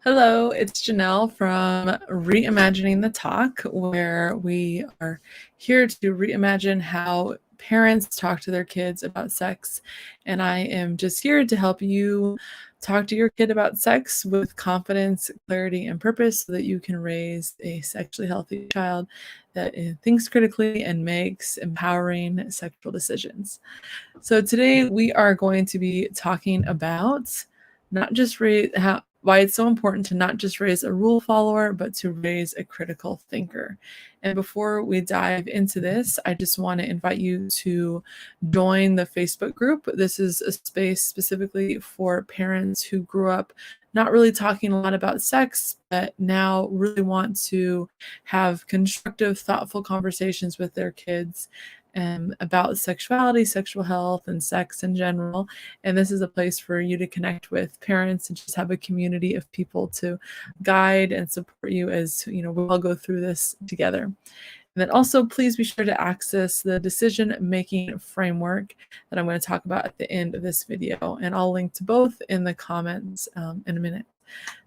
Hello, it's Janelle from Reimagining the Talk, where we are here to reimagine how parents talk to their kids about sex. And I am just here to help you talk to your kid about sex with confidence, clarity, and purpose so that you can raise a sexually healthy child that thinks critically and makes empowering sexual decisions. So today we are going to be talking about not just why it's so important to not just raise a rule follower, but to raise a critical thinker. And before we dive into this, I just want to invite you to join the Facebook group. This is a space specifically for parents who grew up not really talking a lot about sex, but now really want to have constructive, thoughtful conversations with their kids about sexuality, sexual health, and sex in general. And this is a place for you to connect with parents and just have a community of people to guide and support you as we all go through this together. And then also, please be sure to access the decision-making framework that I'm going to talk about at the end of this video. And I'll link to both in the comments in a minute.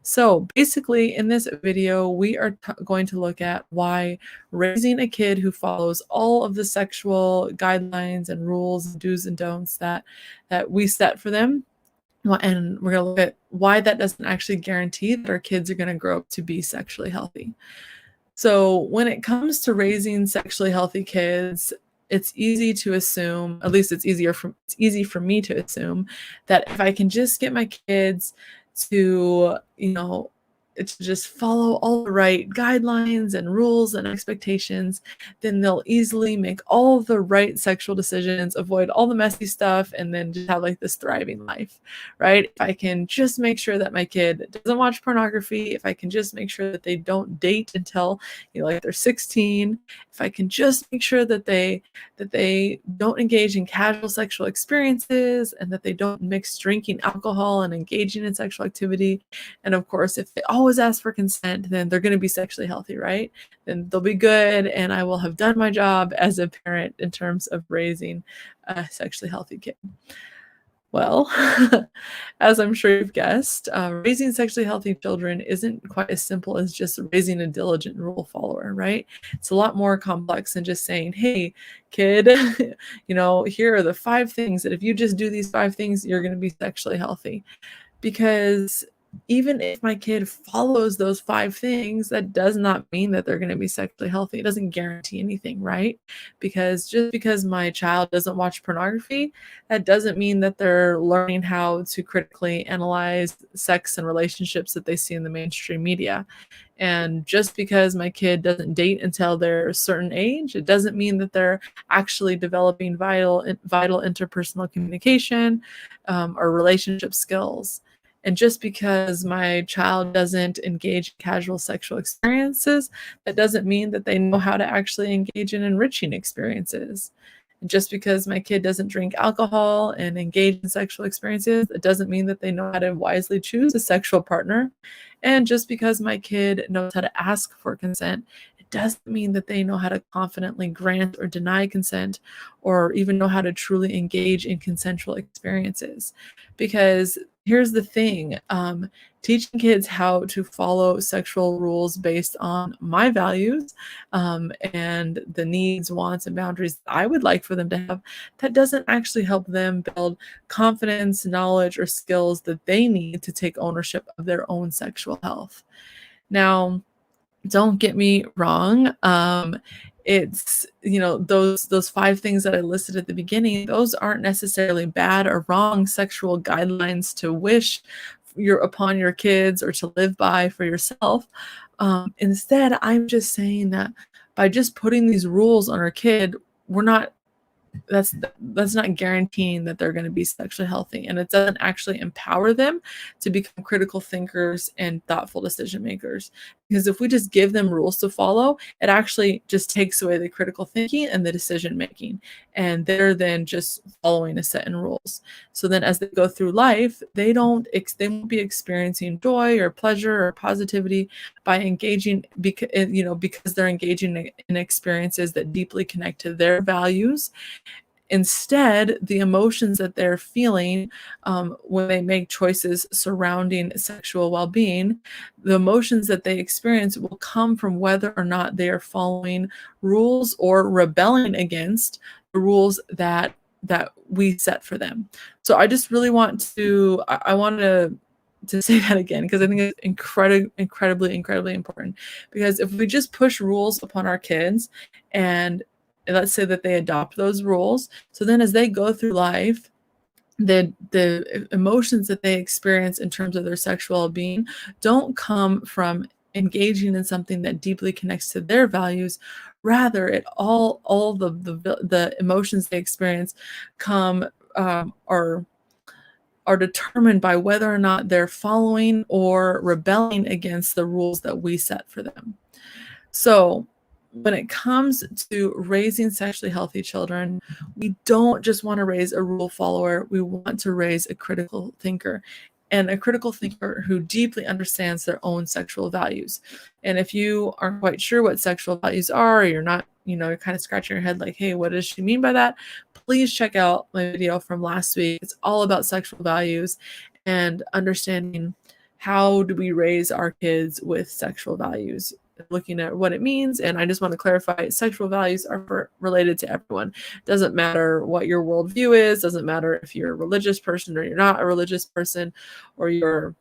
So basically, in this video, we are going to look at why raising a kid who follows all of the sexual guidelines and rules, do's and don'ts that we set for them, and we're going to look at why that doesn't actually guarantee that our kids are going to grow up to be sexually healthy. So when it comes to raising sexually healthy kids, it's easy to assume, at least it's easy for me to assume, that if I can just get my kids to, to just follow all the right guidelines and rules and expectations, then they'll easily make all the right sexual decisions, avoid all the messy stuff, and then just have like this thriving life, right? If I can just make sure that my kid doesn't watch pornography, if I can just make sure that they don't date until, like they're 16, if I can just make sure that they don't engage in casual sexual experiences and that they don't mix drinking alcohol and engaging in sexual activity. And of course, if they always ask for consent, then they're going to be sexually healthy, right? Then they'll be good, and I will have done my job as a parent in terms of raising a sexually healthy kid. Well, as I'm sure you've guessed, raising sexually healthy children isn't quite as simple as just raising a diligent rule follower, right? It's a lot more complex than just saying, hey, kid, here are the 5 things that if you just do these 5 things, you're going to be sexually healthy. Because even if my kid follows those 5 things, that does not mean that they're going to be sexually healthy. It doesn't guarantee anything, right? Because just because my child doesn't watch pornography, that doesn't mean that they're learning how to critically analyze sex and relationships that they see in the mainstream media. And just because my kid doesn't date until they're a certain age, it doesn't mean that they're actually developing vital interpersonal communication or relationship skills. And just because my child doesn't engage in casual sexual experiences, that doesn't mean that they know how to actually engage in enriching experiences. And just because my kid doesn't drink alcohol and engage in sexual experiences, it doesn't mean that they know how to wisely choose a sexual partner. And just because my kid knows how to ask for consent, it doesn't mean that they know how to confidently grant or deny consent, or even know how to truly engage in consensual experiences. Because here's the thing, teaching kids how to follow sexual rules based on my values and the needs, wants, and boundaries I would like for them to have, that doesn't actually help them build confidence, knowledge, or skills that they need to take ownership of their own sexual health. Now, don't get me wrong. It's, those 5 things that I listed at the beginning, those aren't necessarily bad or wrong sexual guidelines to wish upon your kids or to live by for yourself. Instead, I'm just saying that by just putting these rules on our kid, that's not guaranteeing that they're going to be sexually healthy, and it doesn't actually empower them to become critical thinkers and thoughtful decision makers. Because if we just give them rules to follow, it actually just takes away the critical thinking and the decision making, and they're then just following a set in rules. So then as they go through life, they won't be experiencing joy or pleasure or positivity by engaging because they're engaging in experiences that deeply connect to their values instead, the emotions that they're feeling when they make choices surrounding sexual well-being, the emotions that they experience will come from whether or not they are following rules or rebelling against the rules that we set for them. So I just really want to I wanted to say that again because I think it's incredibly important. Because if we just push rules upon our kids and let's say that they adopt those rules, so then as they go through life, the emotions that they experience in terms of their sexual being don't come from engaging in something that deeply connects to their values. Rather, it all the emotions they experience come are determined by whether or not they're following or rebelling against the rules that we set for them. So when it comes to raising sexually healthy children, we don't just want to raise a rule follower. We want to raise a critical thinker, and a critical thinker who deeply understands their own sexual values. And if you aren't quite sure what sexual values are, or you're not, you're kind of scratching your head like, hey, what does she mean by that? Please check out my video from last week. It's all about sexual values and understanding how do we raise our kids with sexual values, looking at what it means. And I just want to clarify, sexual values are related to everyone. Doesn't matter what your worldview is, doesn't matter if you're a religious person or you're not a religious person, or you're,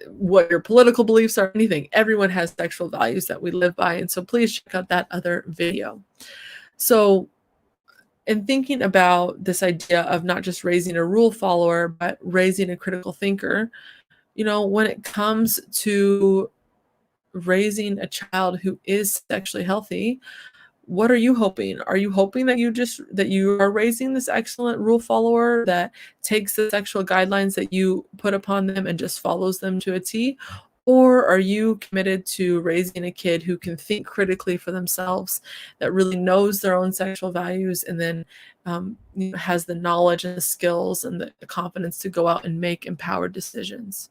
what your political beliefs are, anything. Everyone has sexual values that we live by. And so please check out that other video. So in thinking about this idea of not just raising a rule follower, but raising a critical thinker, when it comes to raising a child who is sexually healthy, what are you hoping? Are you hoping that you are raising this excellent rule follower that takes the sexual guidelines that you put upon them and just follows them to a T? Or are you committed to raising a kid who can think critically for themselves, that really knows their own sexual values, and then has the knowledge and the skills and the confidence to go out and make empowered decisions?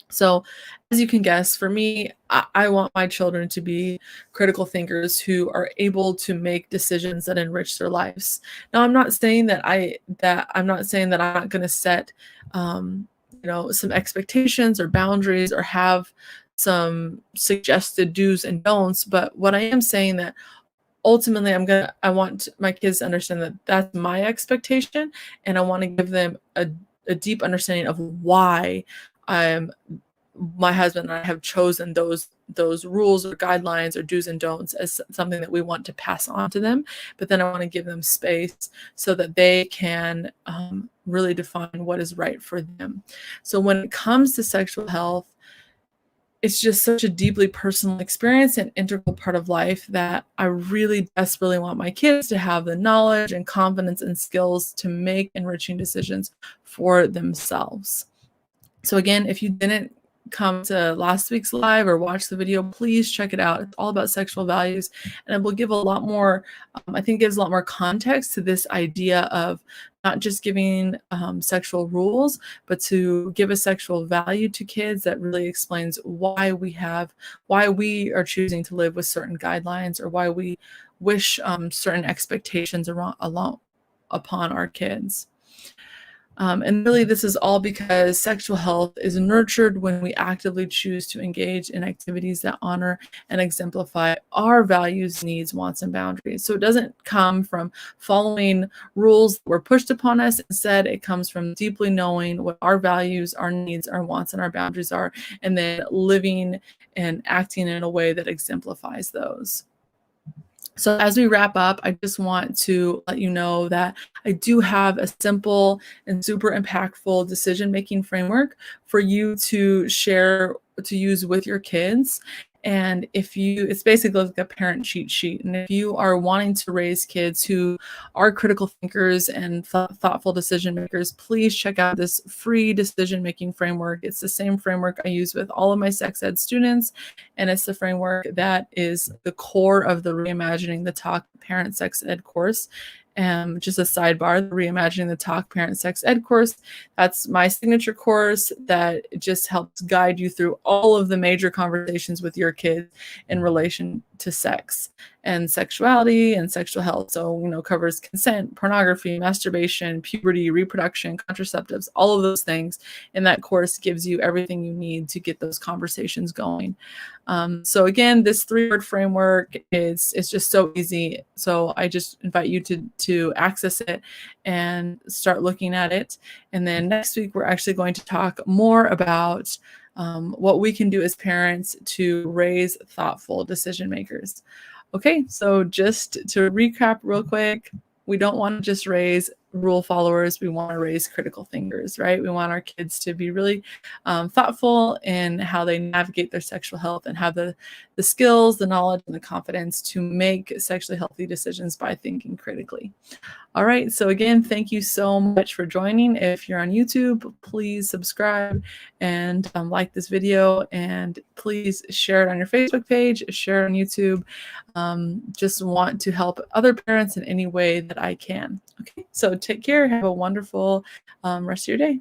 So, as you can guess, for me, I want my children to be critical thinkers who are able to make decisions that enrich their lives. Now, I'm not saying that I'm not going to set, some expectations or boundaries or have some suggested do's and don'ts. But what I am saying that ultimately I want my kids to understand that that's my expectation, and I want to give them a deep understanding of why I'm my husband and I have chosen those rules or guidelines or do's and don'ts as something that we want to pass on to them. But then I want to give them space so that they can really define what is right for them. So when it comes to sexual health, it's just such a deeply personal experience and integral part of life that I really desperately want my kids to have the knowledge and confidence and skills to make enriching decisions for themselves. So again, if you didn't come to last week's live or watch the video, please check it out. It's all about sexual values, and it will give a lot more, I think gives a lot more context to this idea of not just giving sexual rules, but to give a sexual value to kids that really explains why we are choosing to live with certain guidelines, or why we wish certain expectations upon our kids. And really, this is all because sexual health is nurtured when we actively choose to engage in activities that honor and exemplify our values, needs, wants, and boundaries. So it doesn't come from following rules that were pushed upon us. Instead, it comes from deeply knowing what our values, our needs, our wants, and our boundaries are, and then living and acting in a way that exemplifies those. So as we wrap up, I just want to let you know that I do have a simple and super impactful decision-making framework for you to share, to use with your kids. And it's basically like a parent cheat sheet. And if you are wanting to raise kids who are critical thinkers and thoughtful decision makers, please check out this free decision-making framework. It's the same framework I use with all of my sex ed students. And it's the framework that is the core of the Reimagining the Talk Parent Sex Ed course. Just a sidebar, the Reimagining the Talk Parent Sex Ed course, that's my signature course that just helps guide you through all of the major conversations with your kids in relation to sex and sexuality and sexual health. So, covers consent, pornography, masturbation, puberty, reproduction, contraceptives, all of those things. And that course gives you everything you need to get those conversations going. So again, this 3-word framework is just so easy. So I just invite you to access it and start looking at it. And then next week, we're actually going to talk more about what we can do as parents to raise thoughtful decision makers. Okay, so just to recap real quick, we don't want to just raise rule followers. We want to raise critical thinkers, right? We want our kids to be really thoughtful in how they navigate their sexual health and have the skills, the knowledge, and the confidence to make sexually healthy decisions by thinking critically. All right. So again, thank you so much for joining. If you're on YouTube, please subscribe and like this video, and please share it on your Facebook page, share it on YouTube. Just want to help other parents in any way that I can. Okay. So take care. Have a wonderful rest of your day.